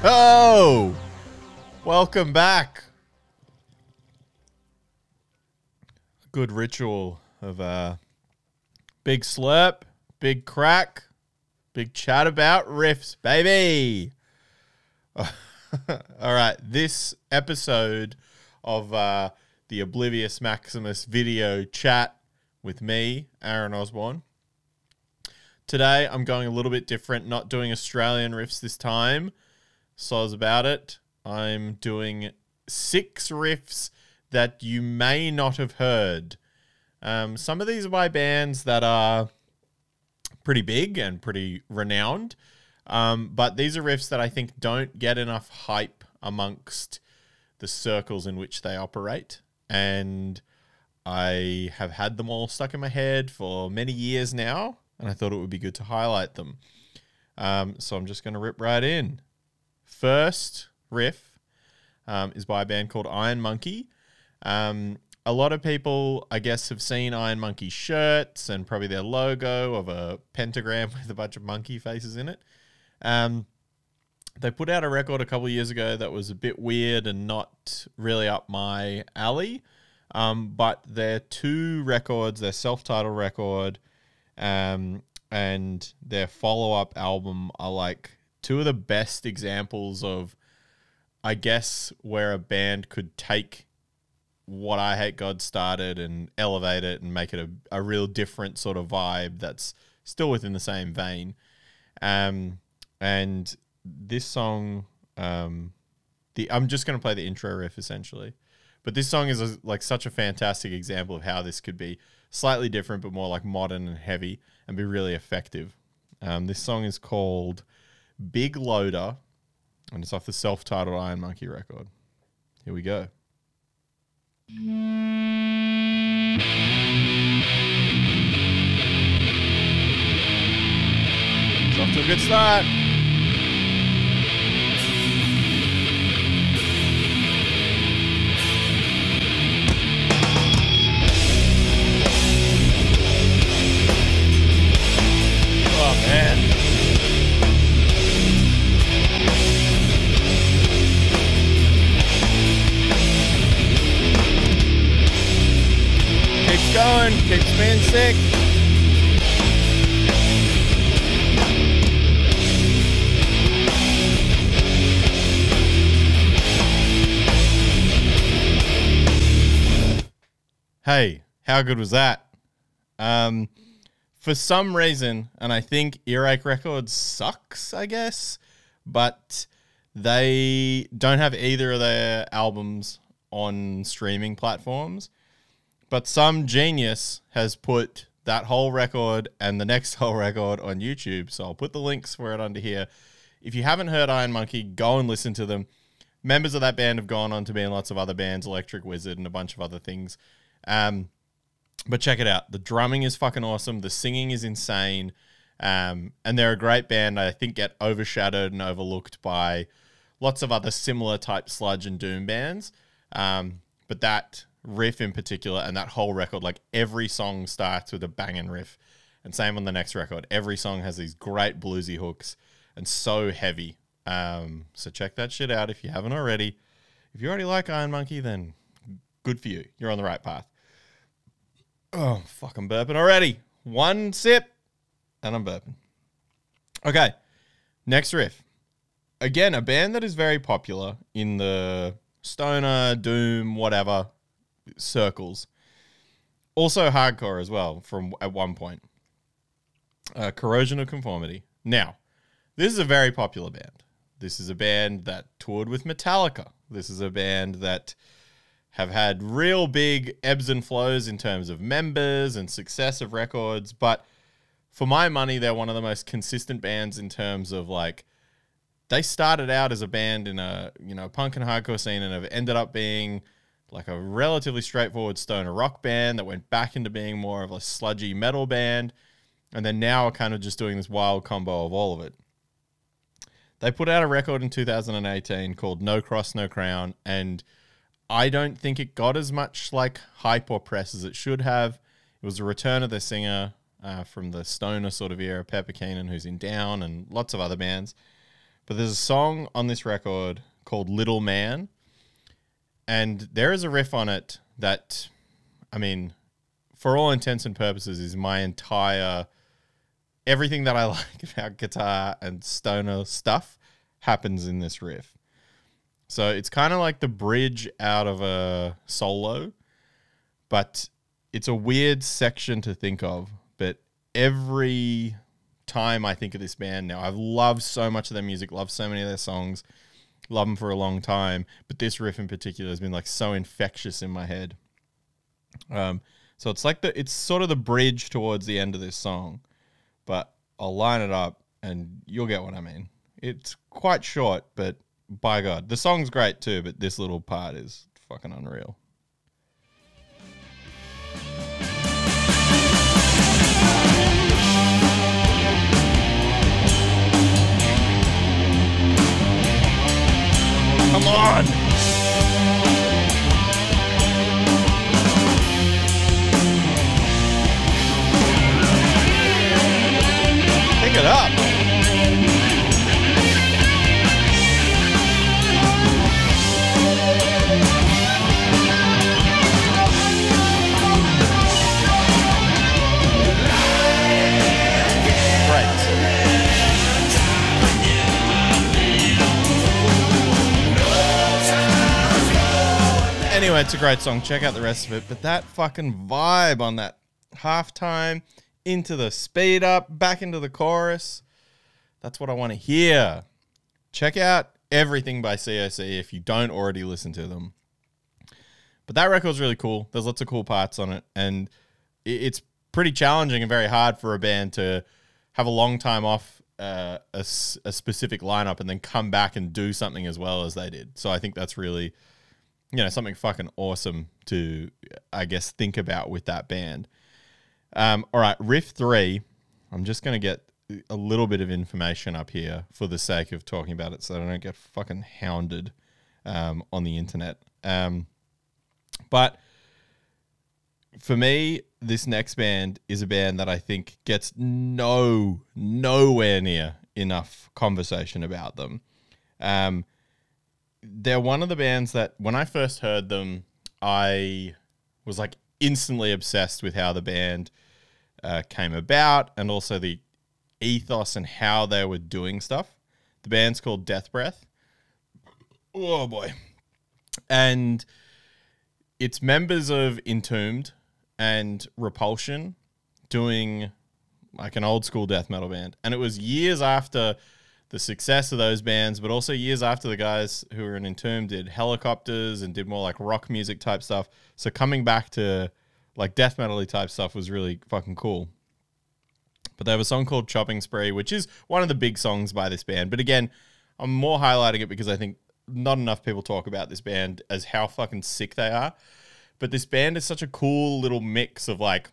Oh, welcome back. Good ritual of big slurp, big crack, big chat about riffs, baby. All right, this episode of the Oblivious Maximus video chat with me, Aaron Osborne. Today, I'm going a little bit different, not doing Australian riffs this time. Soz about it. I'm doing 6 riffs that you may not have heard. Some of these are by bands that are pretty big and pretty renowned, but these are riffs that I think don't get enough hype amongst the circles in which they operate, and I have had them all stuck in my head for many years now, and I thought it would be good to highlight them. So I'm just going to rip right in. First riff is by a band called Iron Monkey. A lot of people, I guess, have seen Iron Monkey shirts and probably their logo of a pentagram with a bunch of monkey faces in it. They put out a record a couple of years ago that was a bit weird and not really up my alley. But their 2 records, their self-titled record and their follow-up album are like 2 of the best examples of, I guess, where a band could take what I Hate God started and elevate it and make it a real different sort of vibe that's still within the same vein. And this song, I'm just going to play the intro riff essentially, but this song is like such a fantastic example of how this could be slightly different, but more like modern and heavy and be really effective. This song is called Big Loader, and it's off the self-titled Iron Monkey record. Here we go. It's off to a good start. Oh, man. Keeps going, keeps being sick. Hey, how good was that? For some reason, and I think Earache Records sucks, I guess, but they don't have either of their albums on streaming platforms. But some genius has put that whole record and the next whole record on YouTube. So I'll put the links for it under here. If you haven't heard Iron Monkey, go and listen to them. Members of that band have gone on to be in lots of other bands, Electric Wizard and a bunch of other things. But check it out. The drumming is fucking awesome. The singing is insane. And they're a great band. I think get overshadowed and overlooked by lots of other similar type sludge and doom bands. But that riff in particular and that whole record, like every song starts with a banging riff. And same on the next record. Every song has these great bluesy hooks and so heavy. So check that shit out if you haven't already. If you already like Iron Monkey, then good for you. You're on the right path. Oh, fuck, I'm burping already. One sip, and I'm burping. Okay, next riff. Again, a band that is very popular in the stoner, doom, whatever circles. Also hardcore as well at one point. Corrosion of Conformity. Now, this is a very popular band. This is a band that toured with Metallica. This is a band that have had real big ebbs and flows in terms of members and success of records. But for my money, they're one of the most consistent bands in terms of like, they started out as a band in a, punk and hardcore scene and have ended up being like a relatively straightforward stoner rock band that went back into being more of a sludgy metal band. And then now are kind of just doing this wild combo of all of it. They put out a record in 2018 called No Cross, No Crown, and I don't think it got as much like hype or press as it should have. It was a return of the singer from the stoner sort of era, Pepper Keenan, who's in Down and lots of other bands. But there's a song on this record called Little Man, and there is a riff on it that, I mean, for all intents and purposes, is my entire... Everything that I like about guitar and stoner stuff happens in this riff. So it's kind of like the bridge out of a solo, but it's a weird section to think of. But every time I think of this band now, I've loved so much of their music, loved so many of their songs, love them for a long time. But this riff in particular has been like so infectious in my head. So it's like it's sort of the bridge towards the end of this song, but I'll line it up and you'll get what I mean. It's quite short, but by God, the song's great too, but this little part is fucking unreal. Come on! Pick it up! Anyway, it's a great song. Check out the rest of it. But that fucking vibe on that halftime, into the speed up, back into the chorus, that's what I want to hear. Check out everything by COC if you don't already listen to them. But that record's really cool. There's lots of cool parts on it. And it's pretty challenging and very hard for a band to have a long time off a specific lineup and then come back and do something as well as they did. So I think that's really... something fucking awesome to, I guess, think about with that band. All right, Riff 3. I'm just going to get a little bit of information up here for the sake of talking about it so that I don't get fucking hounded on the internet. But for me, this next band is a band that I think gets nowhere near enough conversation about them. They're one of the bands that when I first heard them, I was like instantly obsessed with how the band came about and also the ethos and how they were doing stuff. The band's called Death Breath. Oh boy. And it's members of Entombed and Repulsion doing like an old school death metal band. And it was years after the success of those bands, but also years after the guys who were in Entombed did Helicopters and did more like rock music type stuff. So coming back to like death metal-y type stuff was really fucking cool. But they have a song called Chopping Spree, which is one of the big songs by this band. But again, I'm more highlighting it because I think not enough people talk about this band as how fucking sick they are. But this band is such a cool little mix of like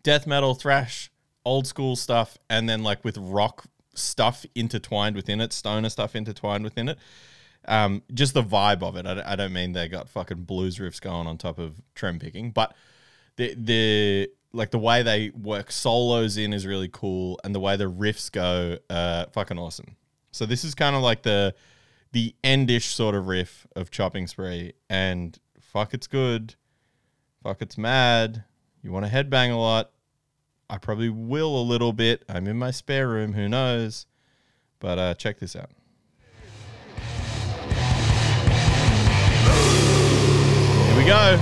death metal, thrash, old school stuff, and then like with rock stuff intertwined within it, stoner stuff intertwined within it. Just the vibe of it. I don't mean they got fucking blues riffs going on top of trem picking, but the like the way they work solos in is really cool, and the way the riffs go, fucking awesome. So this is kind of like the endish sort of riff of Chopping Spree, and fuck, it's good. Fuck, it's mad. You want to headbang a lot. I probably will a little bit. I'm in my spare room. Who knows? But check this out. Here we go.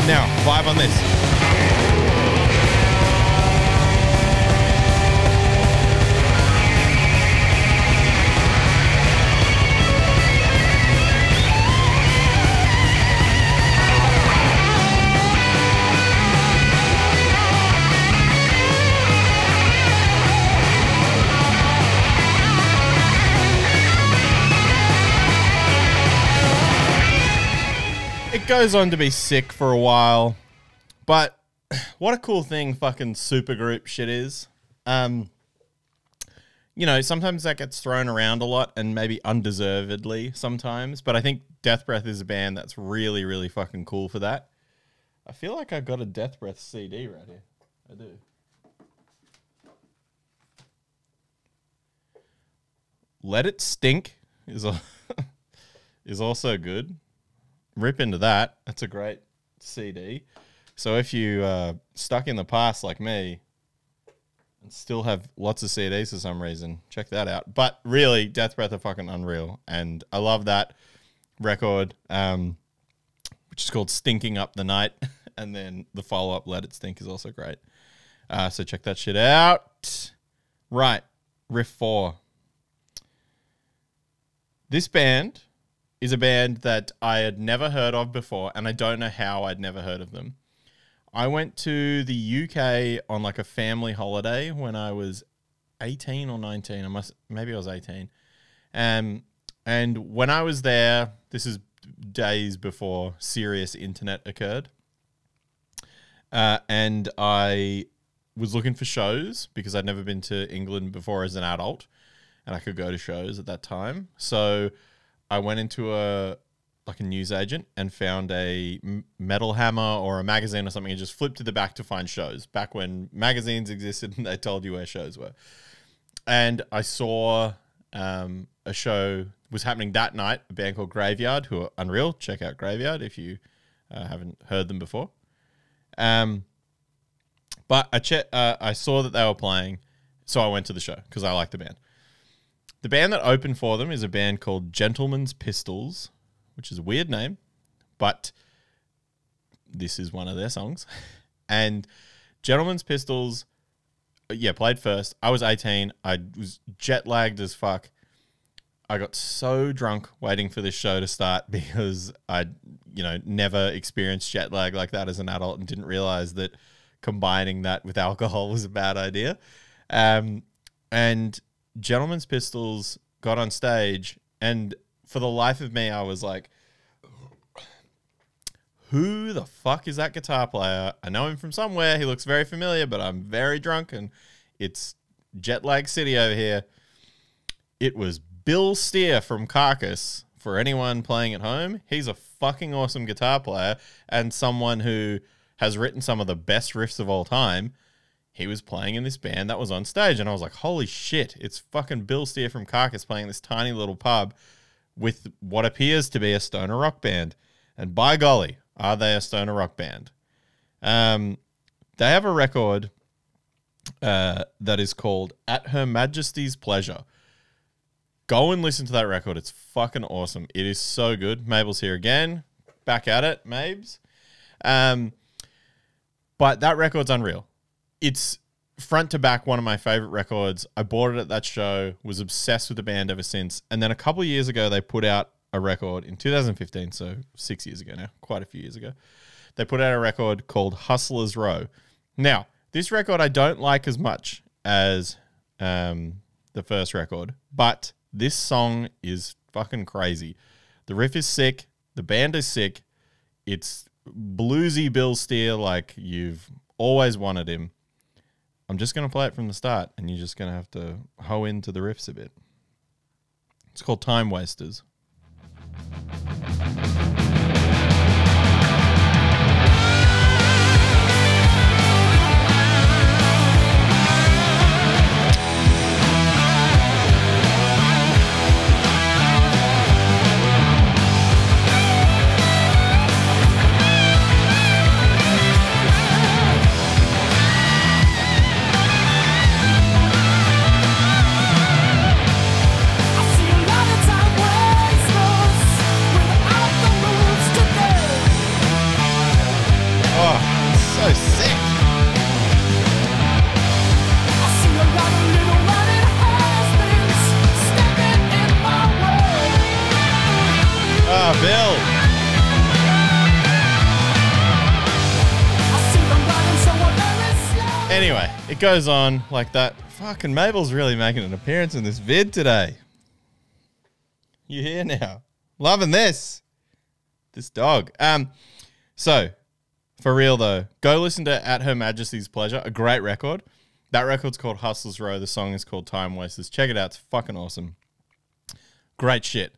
Now, vibe on this. goes on to be sick for a while, but what a cool thing fucking supergroup shit is. You know, sometimes that gets thrown around a lot and maybe undeservedly sometimes, but I think Death Breath is a band that's really, really fucking cool for that. I feel like I got a Death Breath CD right here. I do. Let It Stink is also good. Rip into that. That's a great CD. So if you stuck in the past like me and still have lots of CDs for some reason, check that out. But really, Death Breath are fucking unreal. And I love that record, which is called Stinking Up the Night. And then the follow-up, Let It Stink, is also great. So check that shit out. Right, riff 4. This band is a band that I had never heard of before, and I don't know how I'd never heard of them. I went to the UK on like a family holiday when I was 18 or 19. Maybe I was 18. And when I was there, this is days before serious internet occurred. And I was looking for shows because I'd never been to England before as an adult, and I could go to shows at that time. So I went into a newsagent and found a Metal Hammer or a magazine or something and just flipped to the back to find shows, back when magazines existed and they told you where shows were. And I saw a show was happening that night, a band called Graveyard, who are unreal. Check out Graveyard if you haven't heard them before. But I saw that they were playing, so I went to the show because I like the band. The band that opened for them is a band called Gentleman's Pistols, which is a weird name, but this is one of their songs. And Gentleman's Pistols, played first. I was 18. I was jet lagged as fuck. I got so drunk waiting for this show to start because I'd, never experienced jet lag like that as an adult and didn't realize that combining that with alcohol was a bad idea. And Gentleman's Pistols got on stage, and for the life of me, I was like, who the fuck is that guitar player? I know him from somewhere. He looks very familiar, but I'm very drunk, and it's jet lag city over here. It was Bill Steer from Carcass. For anyone playing at home, he's a fucking awesome guitar player and someone who has written some of the best riffs of all time. He was playing in this band that was on stage, and I was like, holy shit, it's fucking Bill Steer from Carcass playing this tiny little pub with what appears to be a stoner rock band. And by golly, are they a stoner rock band? They have a record that is called At Her Majesty's Pleasure. Go and listen to that record. It's fucking awesome. It is so good. Mabel's here again. Back at it, Mabes. But that record's unreal. It's front to back one of my favorite records. I bought it at that show, was obsessed with the band ever since. And then a couple of years ago, they put out a record in 2015, so 6 years ago now, quite a few years ago. They put out a record called Hustler's Row. Now, this record I don't like as much as the first record, but this song is fucking crazy. The riff is sick. The band is sick. It's bluesy Bill Steer like you've always wanted him. I'm just going to play it from the start, and you're just going to have to hoe into the riffs a bit. It's called Time Wasters. Anyway, it goes on like that. Fucking Mabel's really making an appearance in this vid today. You here now? Loving this. This dog. So, for real though, go listen to At Her Majesty's Pleasure, a great record. That record's called Hustlers Row. The song is called Time Wasters. Check it out. It's fucking awesome. Great shit.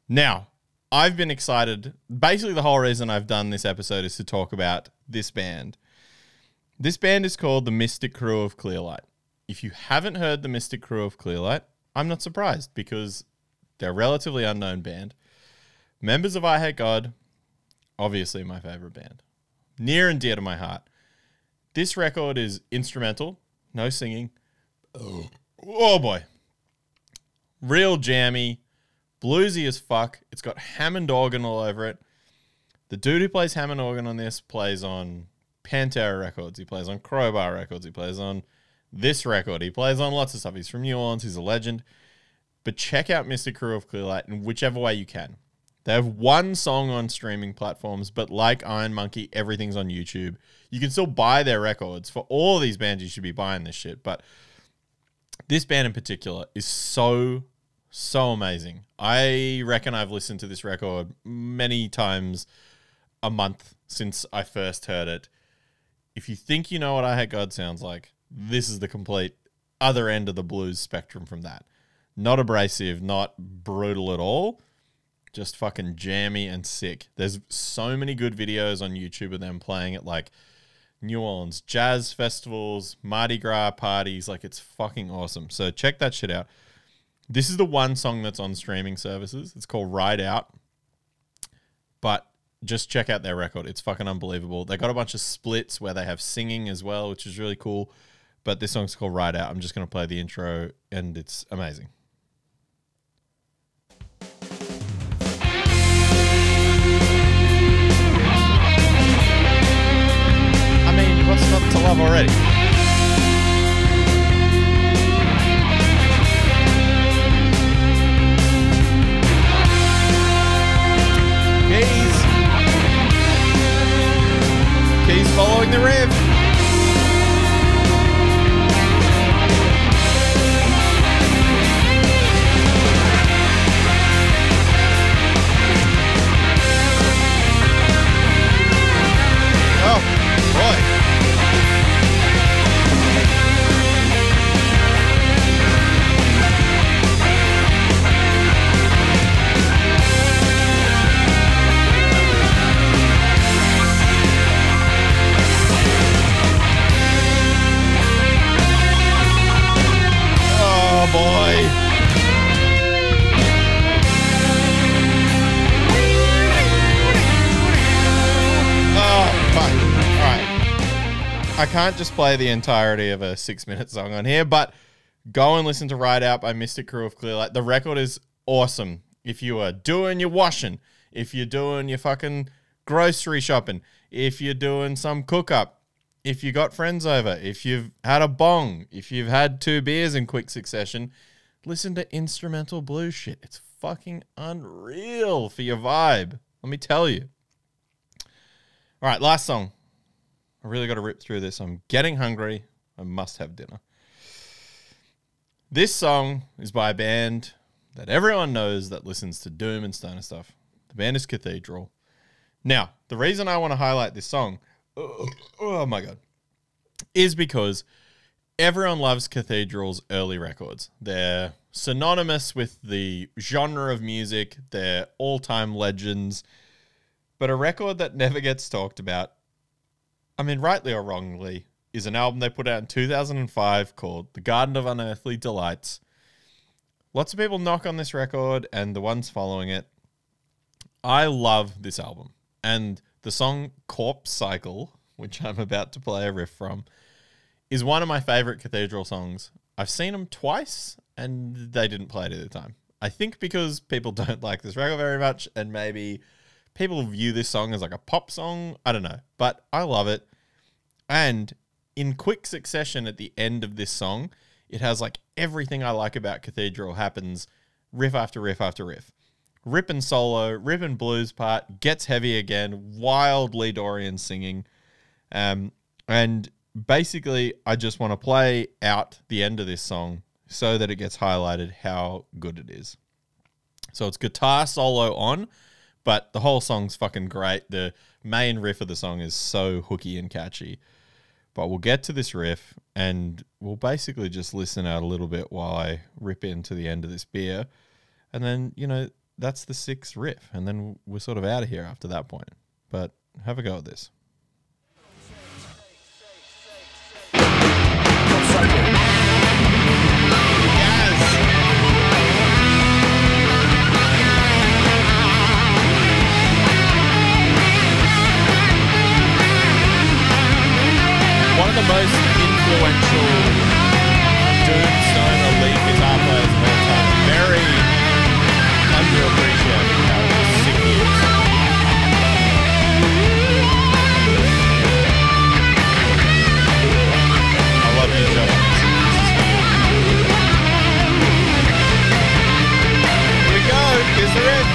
Now, I've been excited. Basically, the whole reason I've done this episode is to talk about this band. This band is called the Mystic Crew of Clearlight. If you haven't heard the Mystic Crew of Clearlight, I'm not surprised because they're a relatively unknown band. Members of I Hate God, obviously my favorite band. Near and dear to my heart. This record is instrumental, no singing. Oh boy. Real jammy, bluesy as fuck. It's got Hammond organ all over it. The dude who plays Hammond organ on this plays on Pantera records. He plays on Crowbar records. He plays on this record. He plays on lots of stuff. He's from New Orleans. He's a legend. But check out Mystic Crew of Clearlight in whichever way you can. They have one song on streaming platforms, but like Iron Monkey, everything's on YouTube. You can still buy their records. For all of these bands, you should be buying this shit. But this band in particular is so amazing. I reckon I've listened to this record many times a month since I first heard it. If you think you know what I Hate God sounds like, this is the complete other end of the blues spectrum from that. Not abrasive, not brutal at all. Just fucking jammy and sick. There's so many good videos on YouTube of them playing at like New Orleans jazz festivals, Mardi Gras parties. Like, it's fucking awesome. So check that shit out. This is the one song that's on streaming services. It's called Ride Out. But just check out their record. It's fucking unbelievable. They got a bunch of splits where they have singing as well, which is really cool. But this song's called Ride Out. I'm just going to play the intro, and it's amazing. I mean, what's not to love already? Keys following the riff. Oh, boy. Oh, boy. Oh, fuck. All right. I can't just play the entirety of a 6-minute song on here, but go and listen to Ride Out by Mystic Crew of Clearlight. The record is awesome. If you are doing your washing, if you're doing your fucking grocery shopping, if you're doing some cook-up, if you got friends over, if you've had a bong, if you've had 2 beers in quick succession, listen to instrumental blues shit. It's fucking unreal for your vibe. Let me tell you. All right, last song. I really got to rip through this. I'm getting hungry. I must have dinner. This song is by a band that everyone knows that listens to doom and stoner stuff. The band is Cathedral. Now, the reason I want to highlight this song, oh my God, is because everyone loves Cathedral's early records. They're synonymous with the genre of music. They're all-time legends. But a record that never gets talked about, I mean, rightly or wrongly, is an album they put out in 2005 called The Garden of Unearthly Delights. Lots of people knock on this record and the ones following it. I love this album. And the song Corpse Cycle, which I'm about to play a riff from, is one of my favorite Cathedral songs. I've seen them twice and they didn't play it at the time. I think because people don't like this record very much and maybe people view this song as like a pop song. I don't know, but I love it. And in quick succession at the end of this song, it has like everything I like about Cathedral happens riff after riff after riff. Rip and solo, rip and blues part, gets heavy again, wild Lee Dorian singing. And basically, I just want to play out the end of this song so that it gets highlighted how good it is. So it's guitar solo on But the whole song's fucking great. The main riff of the song is so hooky and catchy. But we'll get to this riff and we'll basically just listen out a little bit while I rip into the end of this beer. And then, you know, that's the 6th riff. And then we're sort of out of here after that point. But have a go at this. One of the most influential Doomstone elite guitar players of all time. Very underappreciated how sick he is. I love you, Josh. Here we go. Here's the riff.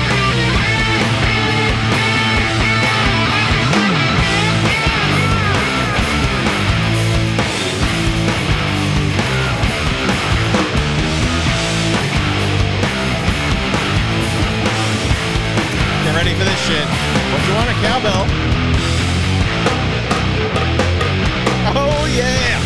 Ready for this shit. What do you want, a cowbell? Oh yeah!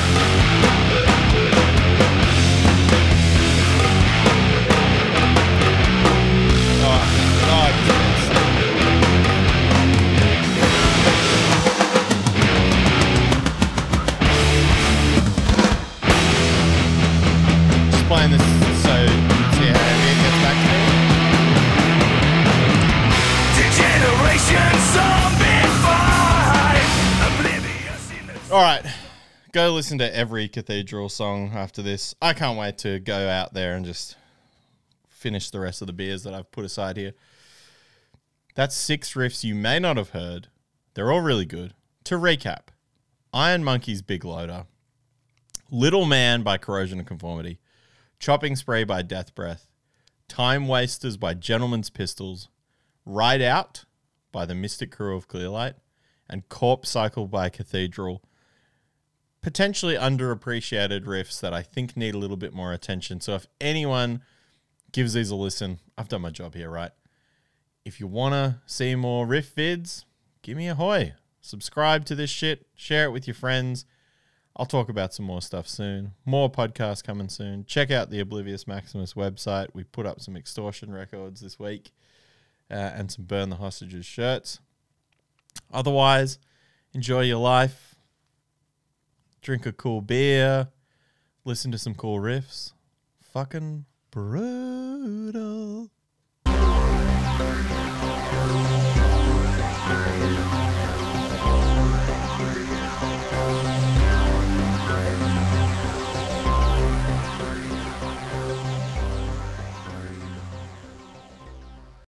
Just playing this so see how it gets back to me. All right, go listen to every Cathedral song after this. I can't wait to go out there and just finish the rest of the beers that I've put aside here. That's 6 riffs you may not have heard. They're all really good. To recap, Iron Monkey's Big Loader, Little Man by Corrosion and Conformity, Chopping Spray by Death Breath, Time Wasters by Gentleman's Pistols, Ride Out by the Mystic Crew of Clearlight, and Corpse Cycle by Cathedral. Potentially underappreciated riffs that I think need a little bit more attention. So if anyone gives these a listen, I've done my job here, right? If you want to see more riff vids, give me a hoy. Subscribe to this shit. Share it with your friends. I'll talk about some more stuff soon. More podcasts coming soon. Check out the Oblivious Maximus website. We put up some extortion records this week and some Burn the Hostages shirts. Otherwise, enjoy your life. Drink a cool beer. Listen to some cool riffs. Fucking brutal.